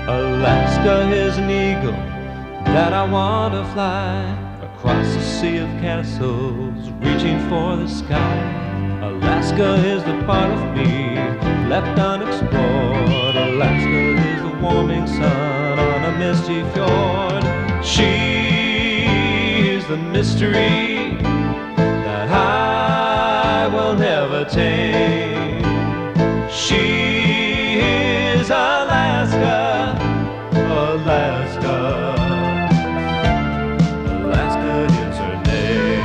Alaska is an eagle that I want to fly across a sea of castles, reaching for the sky. Alaska is the part of me left unexplored. Alaska is the warming sun on a misty fjord. She is the mystery that I will never tame. She is Alaska, Alaska. Alaska is her name.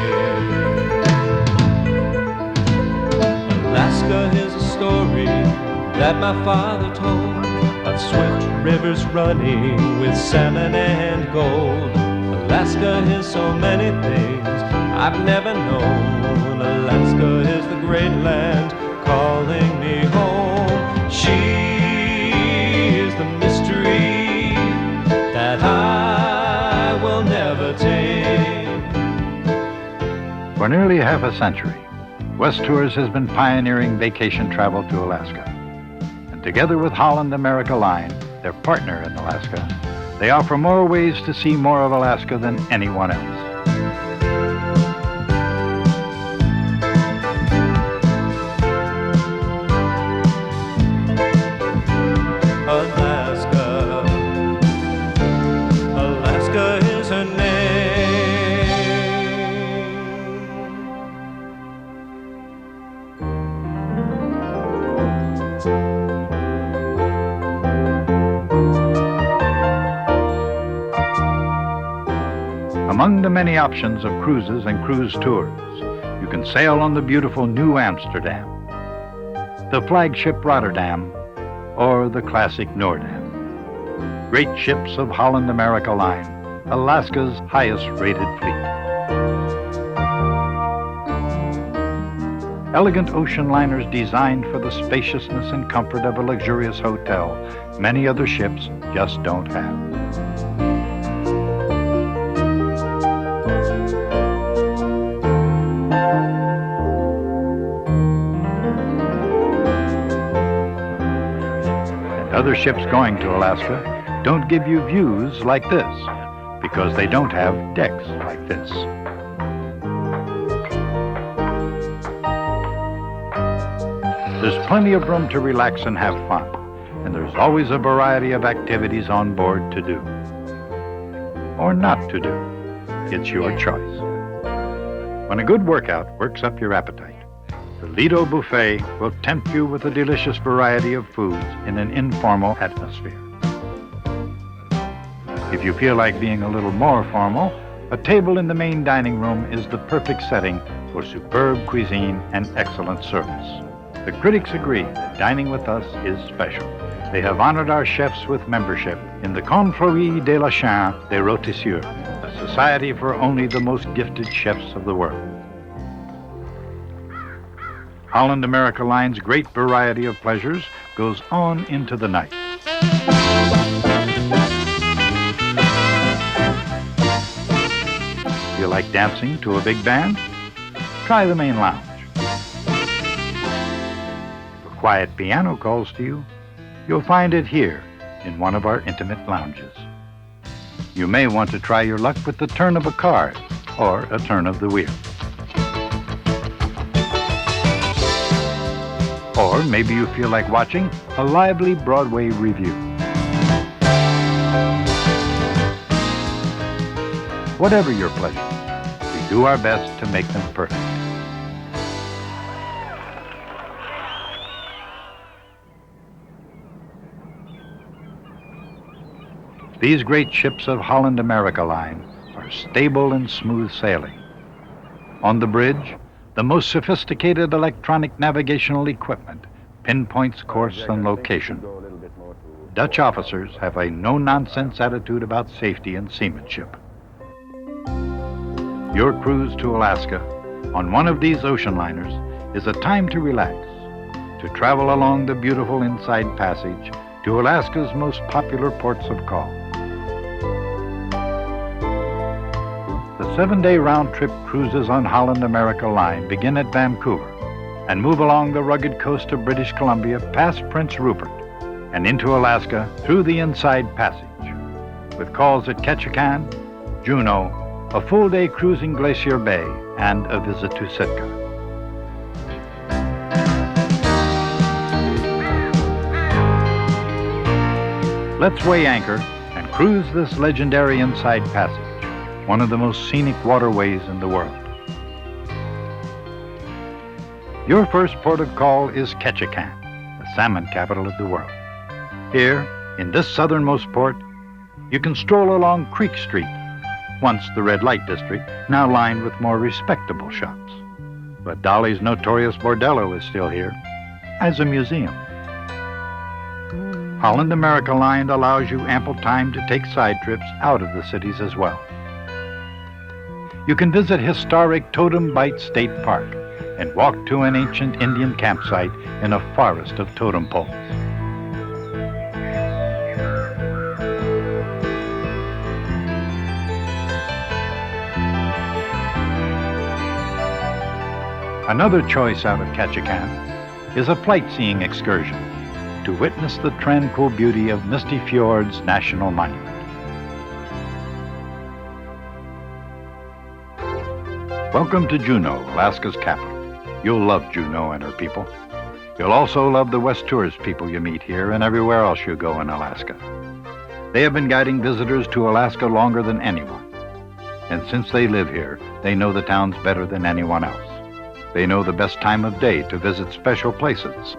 Alaska is a story that my father told of swift rivers running with salmon and gold. Alaska is so many things I've never known. Alaska is the great land calling me home. She is the mystery that I will never tame. For nearly half a century, Westours has been pioneering vacation travel to Alaska. And together with Holland America Line, their partner in Alaska, they offer more ways to see more of Alaska than anyone else. Alaska, Alaska is her name. Among the many options of cruises and cruise tours, you can sail on the beautiful New Amsterdam, the flagship Rotterdam, or the classic Noordam. Great ships of Holland America Line, Alaska's highest rated fleet. Elegant ocean liners designed for the spaciousness and comfort of a luxurious hotel many other ships just don't have. Other ships going to Alaska don't give you views like this because they don't have decks like this. There's plenty of room to relax and have fun, and there's always a variety of activities on board to do. Or not to do. It's your choice. When a good workout works up your appetite, the Lido Buffet will tempt you with a delicious variety of foods in an informal atmosphere. If you feel like being a little more formal, a table in the main dining room is the perfect setting for superb cuisine and excellent service. The critics agree that dining with us is special. They have honored our chefs with membership in the Confrérie de la Chaîne des Rôtisseurs, a society for only the most gifted chefs of the world. Holland America Line's great variety of pleasures goes on into the night. You like dancing to a big band? Try the main lounge. If a quiet piano calls to you, you'll find it here in one of our intimate lounges. You may want to try your luck with the turn of a card or a turn of the wheel. Or maybe you feel like watching a lively Broadway review. Whatever your pleasure, we do our best to make them perfect. These great ships of Holland America Line are stable and smooth sailing. On the bridge, the most sophisticated electronic navigational equipment pinpoints course and location. Dutch officers have a no-nonsense attitude about safety and seamanship. Your cruise to Alaska on one of these ocean liners is a time to relax, to travel along the beautiful Inside Passage to Alaska's most popular ports of call. The 7-day round-trip cruises on Holland America Line begin at Vancouver and move along the rugged coast of British Columbia past Prince Rupert and into Alaska through the Inside Passage. With calls at Ketchikan, Juneau, a full day cruising Glacier Bay, and a visit to Sitka. Let's weigh anchor and cruise this legendary Inside Passage, one of the most scenic waterways in the world. Your first port of call is Ketchikan, the salmon capital of the world. Here, in this southernmost port, you can stroll along Creek Street, once the red light district, now lined with more respectable shops. But Dolly's notorious bordello is still here, as a museum. Holland America Line allows you ample time to take side trips out of the cities as well. You can visit historic Totem Bight State Park and walk to an ancient Indian campsite in a forest of totem poles. Another choice out of Ketchikan is a flight-seeing excursion to witness the tranquil beauty of Misty Fjords National Monument. Welcome to Juneau, Alaska's capital. You'll love Juneau and her people. You'll also love the Westours people you meet here and everywhere else you go in Alaska. They have been guiding visitors to Alaska longer than anyone. And since they live here, they know the towns better than anyone else. They know the best time of day to visit special places.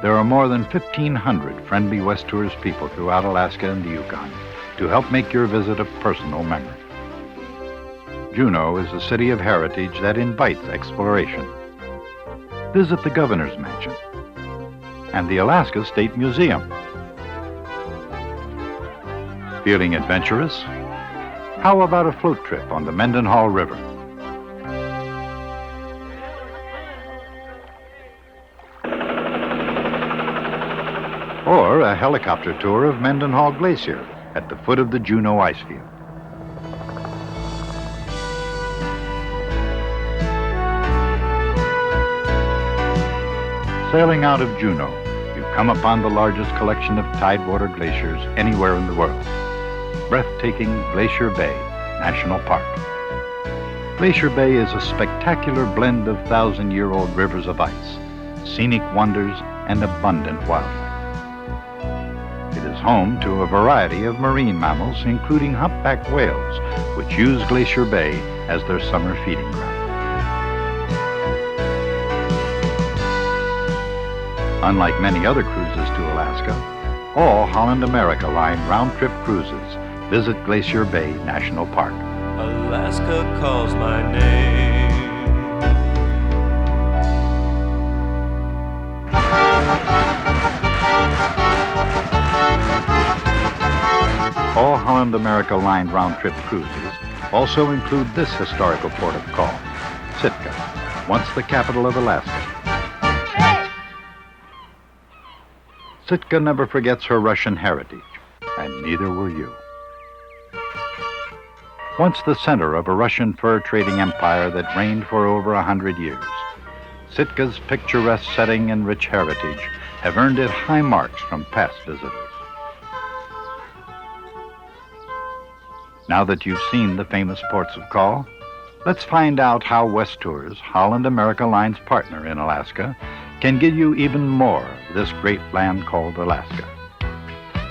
There are more than 1,500 friendly Westours people throughout Alaska and the Yukon to help make your visit a personal memory. Juneau is a city of heritage that invites exploration. Visit the Governor's Mansion and the Alaska State Museum. Feeling adventurous? How about a float trip on the Mendenhall River? Or a helicopter tour of Mendenhall Glacier at the foot of the Juneau Icefield. Sailing out of Juneau, you come upon the largest collection of tidewater glaciers anywhere in the world. Breathtaking Glacier Bay National Park. Glacier Bay is a spectacular blend of thousand-year-old rivers of ice, scenic wonders, and abundant wildlife. It is home to a variety of marine mammals, including humpback whales, which use Glacier Bay as their summer feeding ground. Unlike many other cruises to Alaska, all Holland America Line round-trip cruises visit Glacier Bay National Park. Alaska calls my name. All Holland America Line round-trip cruises also include this historical port of call, Sitka, once the capital of Alaska. Sitka never forgets her Russian heritage, and neither will you. Once the center of a Russian fur trading empire that reigned for over 100 years, Sitka's picturesque setting and rich heritage have earned it high marks from past visitors. Now that you've seen the famous ports of call, let's find out how Westours, Holland America Line's partner in Alaska, can give you even more of this great land called Alaska.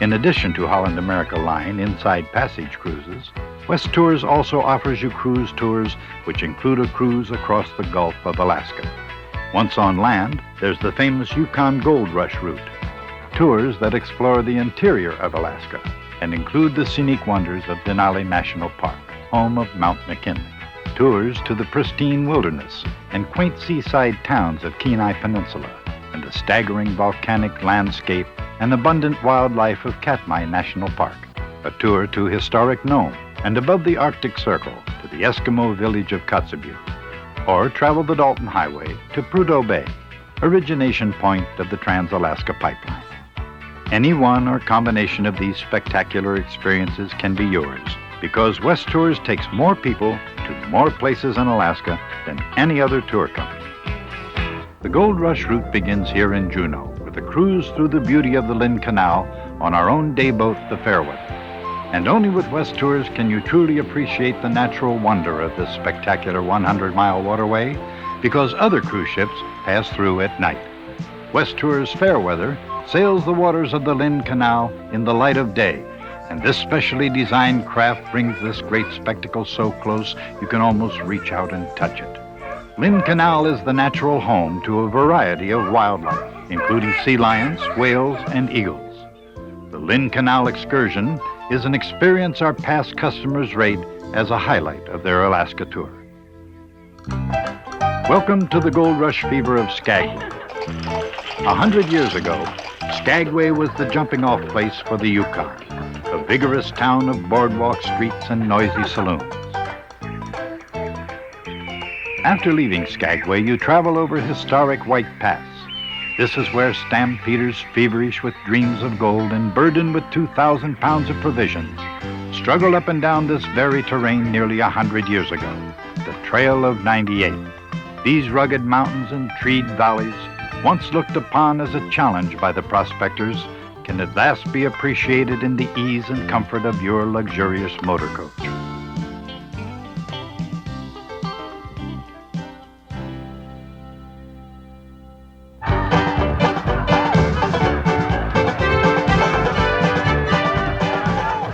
In addition to Holland America Line Inside Passage cruises, Westours also offers you cruise tours which include a cruise across the Gulf of Alaska. Once on land, there's the famous Yukon Gold Rush route, tours that explore the interior of Alaska and include the scenic wonders of Denali National Park, home of Mount McKinley. Tours to the pristine wilderness and quaint seaside towns of Kenai Peninsula and the staggering volcanic landscape and abundant wildlife of Katmai National Park. A tour to historic Nome and above the Arctic Circle to the Eskimo village of Kotzebue. Or travel the Dalton Highway to Prudhoe Bay, origination point of the Trans-Alaska Pipeline. Any one or combination of these spectacular experiences can be yours, because Westours takes more people to more places in Alaska than any other tour company. The Gold Rush route begins here in Juneau with a cruise through the beauty of the Lynn Canal on our own day boat, the Fairweather. And only with Westours can you truly appreciate the natural wonder of this spectacular 100-mile waterway, because other cruise ships pass through at night. Westours Fairweather sails the waters of the Lynn Canal in the light of day, and this specially designed craft brings this great spectacle so close you can almost reach out and touch it. Lynn Canal is the natural home to a variety of wildlife, including sea lions, whales, and eagles. The Lynn Canal excursion is an experience our past customers rate as a highlight of their Alaska tour. Welcome to the gold rush fever of Skagway. 100 years ago, Skagway was the jumping-off place for the Yukon, a vigorous town of boardwalk streets and noisy saloons. After leaving Skagway, you travel over historic White Pass. This is where stampeders, feverish with dreams of gold and burdened with 2,000 pounds of provisions, struggled up and down this very terrain nearly 100 years ago, the Trail of 98. These rugged mountains and treed valleys, once looked upon as a challenge by the prospectors, can at last be appreciated in the ease and comfort of your luxurious motor coach.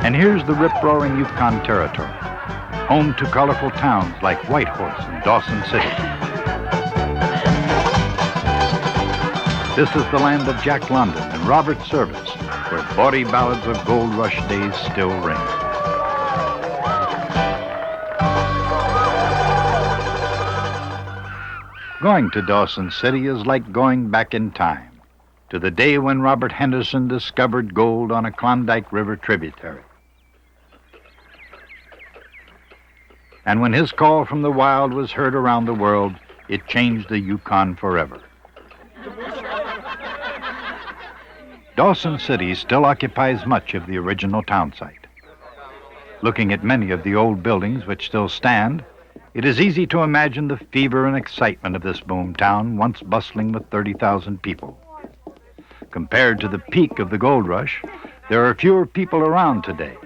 And here's the rip-roaring Yukon Territory, home to colorful towns like Whitehorse and Dawson City. This is the land of Jack London and Robert Service, where bawdy ballads of gold rush days still ring. Going to Dawson City is like going back in time, to the day when Robert Henderson discovered gold on a Klondike River tributary. And when his call from the wild was heard around the world, it changed the Yukon forever. Dawson City still occupies much of the original town site. Looking at many of the old buildings which still stand, it is easy to imagine the fever and excitement of this boom town once bustling with 30,000 people. Compared to the peak of the gold rush, there are fewer people around today,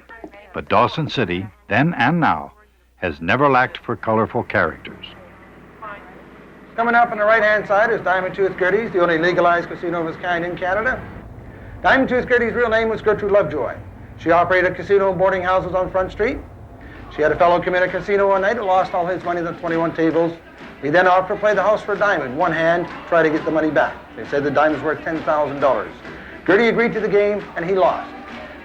but Dawson City, then and now, has never lacked for colorful characters. Coming up on the right-hand side is Diamond Tooth Gertie's, the only legalized casino of its kind in Canada. Diamond Tooth Gertie's real name was Gertrude Lovejoy. She operated casino and boarding houses on Front Street. She had a fellow come in a casino one night and lost all his money on 21 tables. He then offered to play the house for a diamond, one hand, try to get the money back. They said the diamond's worth $10,000. Gertie agreed to the game, and he lost.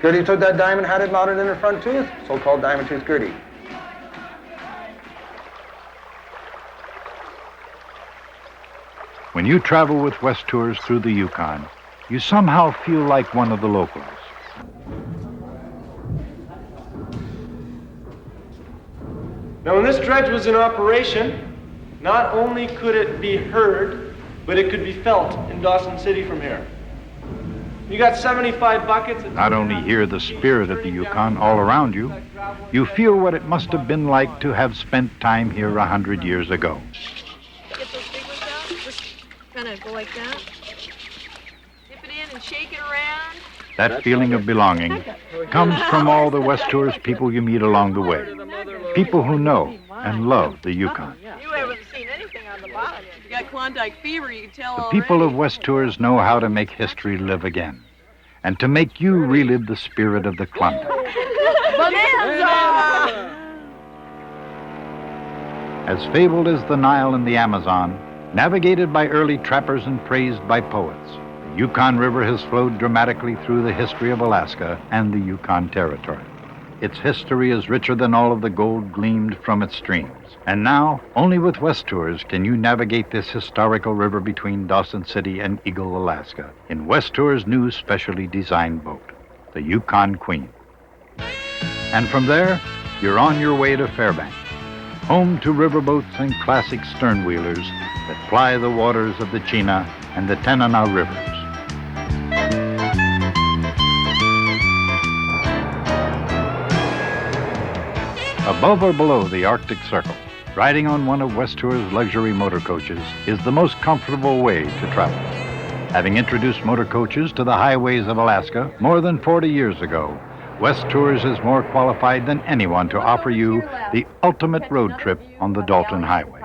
Gertie took that diamond, had it mounted in her front tooth, so-called Diamond Tooth Gertie. When you travel with Westours through the Yukon, you somehow feel like one of the locals. Now, when this dredge was in operation, not only could it be heard, but it could be felt in Dawson City from here. You got 75 buckets. Not only hear the spirit of the Yukon all around you, you feel what it must have been like to have spent time here 100 years ago. Get those big ones out. Just kind of go like that. Dip it in and shake it around. That feeling of belonging comes from all the Westours people you meet along the way. People who know and love the Yukon. You haven't seen anything on the bottom. You got Klondike fever, you can tell The already. people of Westours know how to make history live again, and to make you relive the spirit of the Klondike. Bonanza! As fabled as the Nile and the Amazon, navigated by early trappers and praised by poets, the Yukon River has flowed dramatically through the history of Alaska and the Yukon Territory. Its history is richer than all of the gold gleamed from its streams. And now, only with Westours can you navigate this historical river between Dawson City and Eagle, Alaska, in Westours' new specially designed boat, the Yukon Queen. And from there, you're on your way to Fairbanks, home to riverboats and classic sternwheelers that ply the waters of the Chena and the Tanana rivers. Above or below the Arctic Circle, riding on one of Westours' luxury motor coaches is the most comfortable way to travel. Having introduced motor coaches to the highways of Alaska more than 40 years ago, Westours is more qualified than anyone to offer you the ultimate road trip on the Dalton Highway.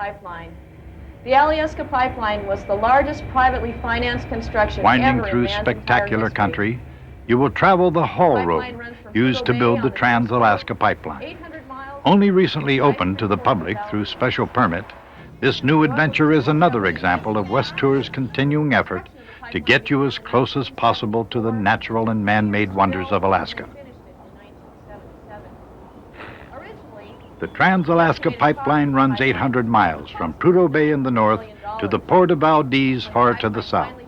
The Alyeska Pipeline was the largest privately financed construction Winding ever through in man's spectacular entire history. country, you will travel the haul Pipeline road runs from used to Prudhoe build Bay the on the Trans-Alaska coast, Pipeline. 800 miles Only recently opened to the public through special permit, this new adventure is another example of Westours' continuing effort to get you as close as possible to the natural and man-made wonders of Alaska. The Trans-Alaska Pipeline runs 800 miles from Prudhoe Bay in the north to the Port of Valdez far to the south.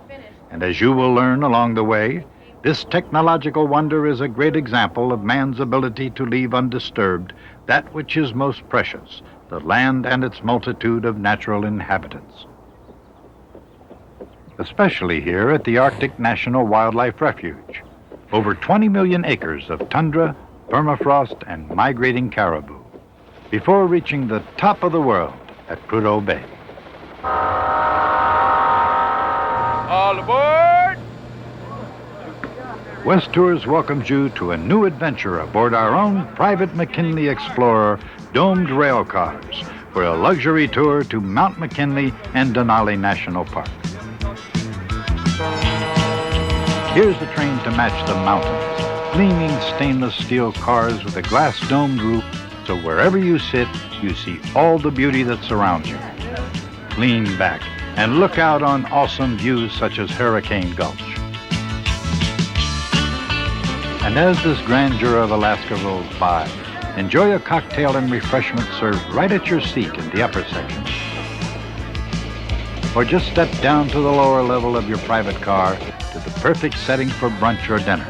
And as you will learn along the way, this technological wonder is a great example of man's ability to leave undisturbed that which is most precious, the land and its multitude of natural inhabitants. Especially here at the Arctic National Wildlife Refuge, over 20 million acres of tundra, permafrost, and migrating caribou, before reaching the top of the world at Prudhoe Bay. All aboard! Westours welcomes you to a new adventure aboard our own private McKinley Explorer domed rail cars for a luxury tour to Mount McKinley and Denali National Park. Here's the train to match the mountains, gleaming stainless steel cars with a glass domed roof, so wherever you sit, you see all the beauty that surrounds you. Lean back and look out on awesome views such as Hurricane Gulch. And as this grandeur of Alaska rolls by, enjoy a cocktail and refreshment served right at your seat in the upper section. Or just step down to the lower level of your private car to the perfect setting for brunch or dinner,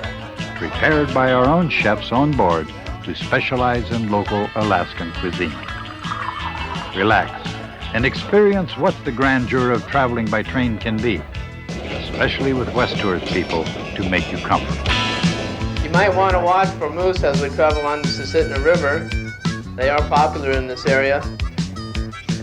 prepared by our own chefs on board who specialize in local Alaskan cuisine. Relax and experience what the grandeur of traveling by train can be, especially with Westours people to make you comfortable. You might want to watch for moose as we travel on the Susitna River. They are popular in this area.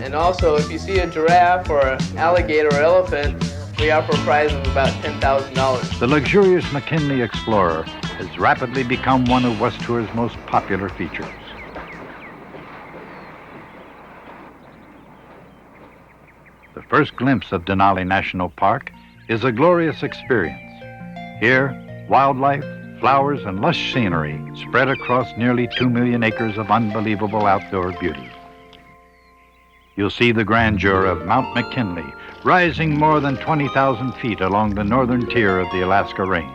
And also, if you see a giraffe or an alligator or elephant, we offer a prize of about $10,000. The luxurious McKinley Explorer has rapidly become one of Westours' most popular features. The first glimpse of Denali National Park is a glorious experience. Here, wildlife, flowers, and lush scenery spread across nearly 2 million acres of unbelievable outdoor beauty. You'll see the grandeur of Mount McKinley, rising more than 20,000 feet along the northern tier of the Alaska Range.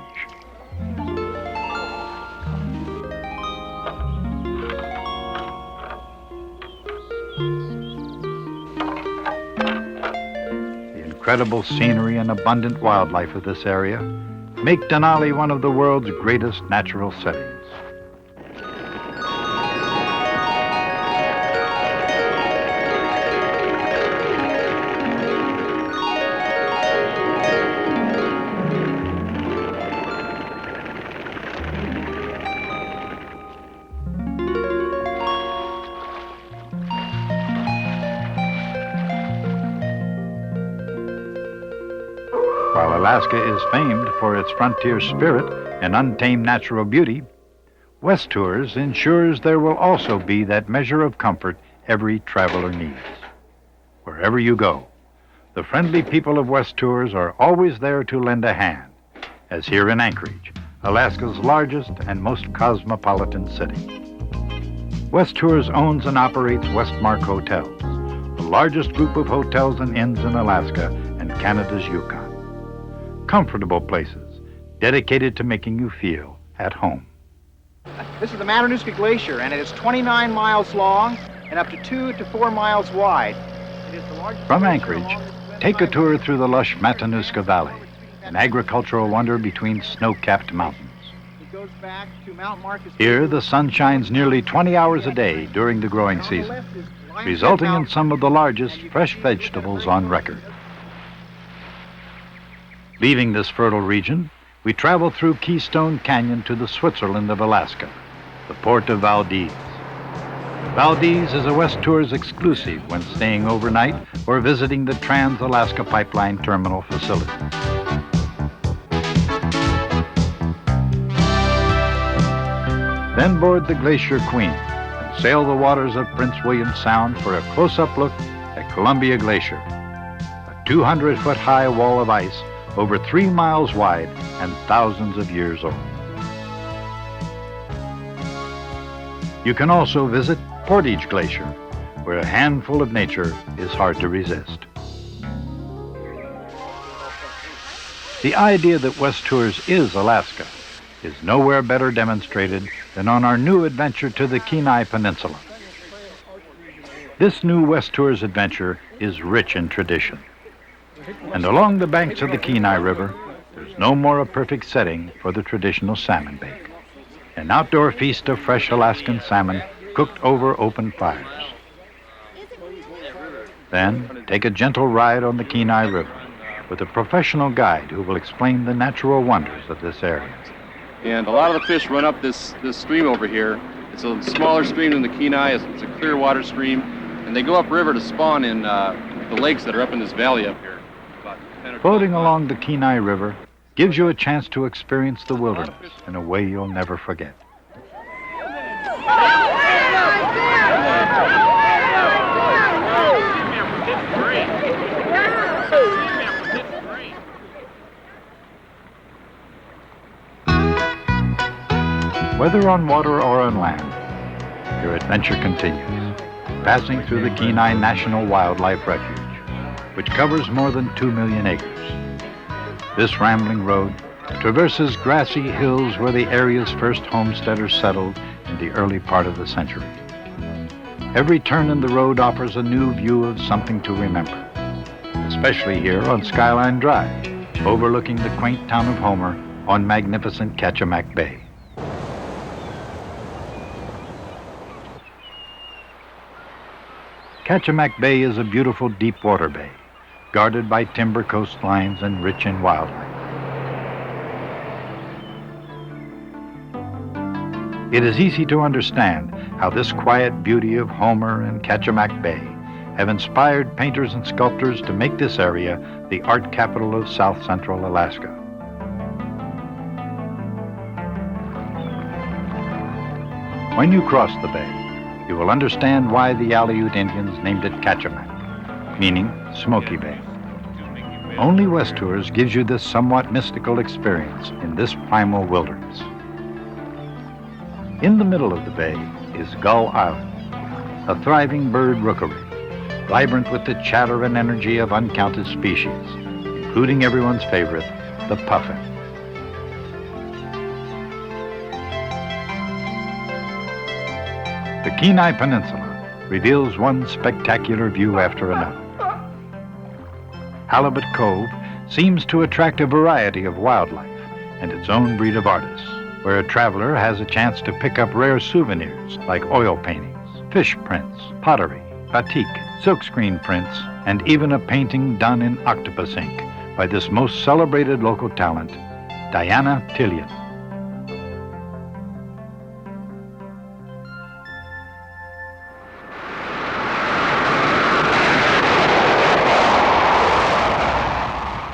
The incredible scenery and abundant wildlife of this area make Denali one of the world's greatest natural settings. While Alaska is famed for its frontier spirit and untamed natural beauty, Westours ensures there will also be that measure of comfort every traveler needs. Wherever you go, the friendly people of Westours are always there to lend a hand, as here in Anchorage, Alaska's largest and most cosmopolitan city. Westours owns and operates Westmark Hotels, the largest group of hotels and inns in Alaska and Canada's Yukon. Comfortable places dedicated to making you feel at home. This is the Matanuska Glacier, and it is 29 miles long and up to 2 to 4 miles wide. It is the largest From glacier Anchorage, along this take a 25 tour through the lush Matanuska Valley, an agricultural wonder between snow-capped mountains. It goes back to Mount Marcus. Here, the sun shines nearly 20 hours a day during the growing season, resulting in some of the largest fresh vegetables on record. Leaving this fertile region, we travel through Keystone Canyon to the Switzerland of Alaska, the port of Valdez. Valdez is a Westours exclusive when staying overnight or visiting the Trans-Alaska Pipeline Terminal facility. Then board the Glacier Queen and sail the waters of Prince William Sound for a close-up look at Columbia Glacier, a 200-foot high wall of ice over 3 miles wide and thousands of years old. You can also visit Portage Glacier, where a handful of nature is hard to resist. The idea that Westours is Alaska is nowhere better demonstrated than on our new adventure to the Kenai Peninsula. This new Westours adventure is rich in tradition. And along the banks of the Kenai River, there's no more a perfect setting for the traditional salmon bake. An outdoor feast of fresh Alaskan salmon cooked over open fires. Then take a gentle ride on the Kenai River with a professional guide who will explain the natural wonders of this area. And a lot of the fish run up this stream over here. It's a smaller stream than the Kenai. It's a clear water stream. And they go upriver to spawn in the lakes that are up in this valley up here. Floating along the Kenai River gives you a chance to experience the wilderness in a way you'll never forget. Whether on water or on land, your adventure continues, passing through the Kenai National Wildlife Refuge, which covers more than 2 million acres. This rambling road traverses grassy hills where the area's first homesteaders settled in the early part of the century. Every turn in the road offers a new view of something to remember, especially here on Skyline Drive, overlooking the quaint town of Homer on magnificent Kachemak Bay. Kachemak Bay is a beautiful deep water bay, guarded by timber coastlines and rich in wildlife. It is easy to understand how this quiet beauty of Homer and Kachemak Bay have inspired painters and sculptors to make this area the art capital of South Central Alaska. When you cross the bay, you will understand why the Aleut Indians named it Kachemak, meaning Smoky Bay. Only Westours gives you this somewhat mystical experience in this primal wilderness. In the middle of the bay is Gull Island, a thriving bird rookery, vibrant with the chatter and energy of uncounted species, including everyone's favorite, the puffin. The Kenai Peninsula reveals one spectacular view after another. Halibut Cove seems to attract a variety of wildlife and its own breed of artists, where a traveler has a chance to pick up rare souvenirs like oil paintings, fish prints, pottery, batik, silkscreen prints, and even a painting done in octopus ink by this most celebrated local talent, Diana Tillion.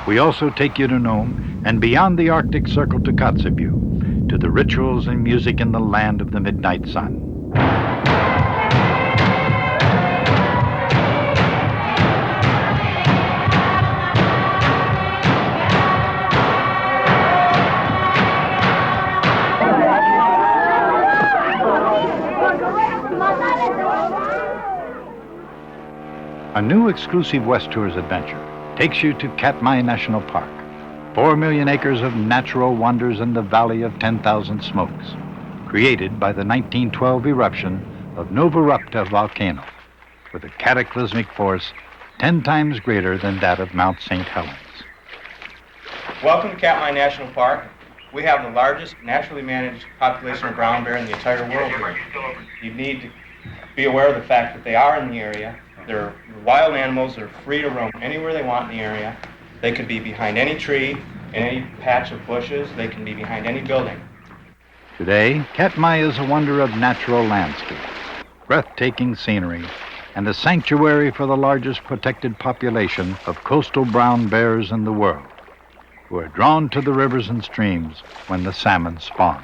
We also take you to Nome and beyond the Arctic Circle to Kotzebue, to the rituals and music in the land of the midnight sun. A new exclusive Westours adventure takes you to Katmai National Park, 4 million acres of natural wonders in the Valley of 10,000 Smokes, created by the 1912 eruption of Novarupta volcano, with a cataclysmic force 10 times greater than that of Mount St. Helens. Welcome to Katmai National Park. We have the largest naturally managed population of brown bear in the entire world here. You need to be aware of the fact that they are in the area. They're wild animals. They're free to roam anywhere they want in the area. They could be behind any tree, in any patch of bushes. They can be behind any building. Today, Katmai is a wonder of natural landscape, breathtaking scenery, and a sanctuary for the largest protected population of coastal brown bears in the world, who are drawn to the rivers and streams when the salmon spawn.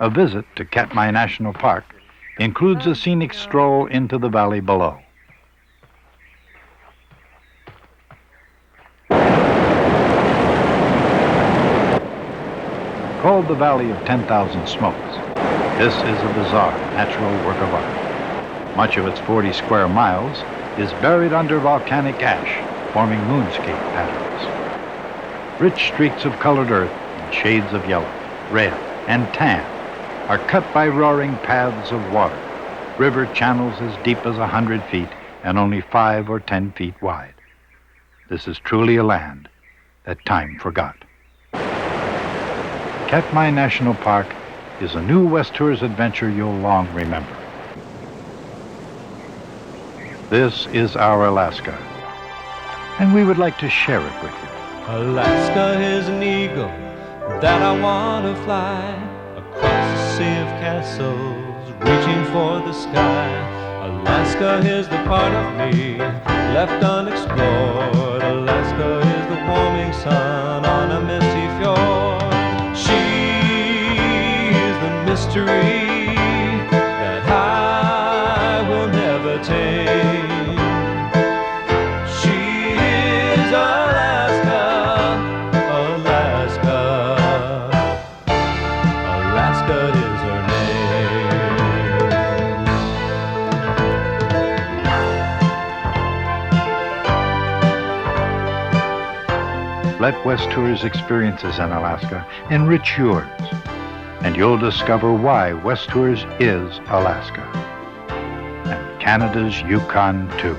A visit to Katmai National Park includes a scenic stroll into the valley below. Called the Valley of 10,000 Smokes, this is a bizarre natural work of art. Much of its 40 square miles is buried under volcanic ash, forming moonscape patterns. Rich streaks of colored earth in shades of yellow, red, and tan are cut by roaring paths of water, river channels as deep as 100 feet and only 5 or 10 feet wide. This is truly a land that time forgot. Katmai National Park is a new Westours adventure you'll long remember. This is our Alaska, and we would like to share it with you. Alaska is an eagle that I want to fly across a sea of castles, reaching for the sky. Alaska is the part of me left unexplored. Alaska is the warming sun on a misty fjord. She is the mystery that I will never tame. She is Alaska, Alaska. Alaska is her name. Let Westours experiences in Alaska enrich yours, and you'll discover why Westours is Alaska, and Canada's Yukon too.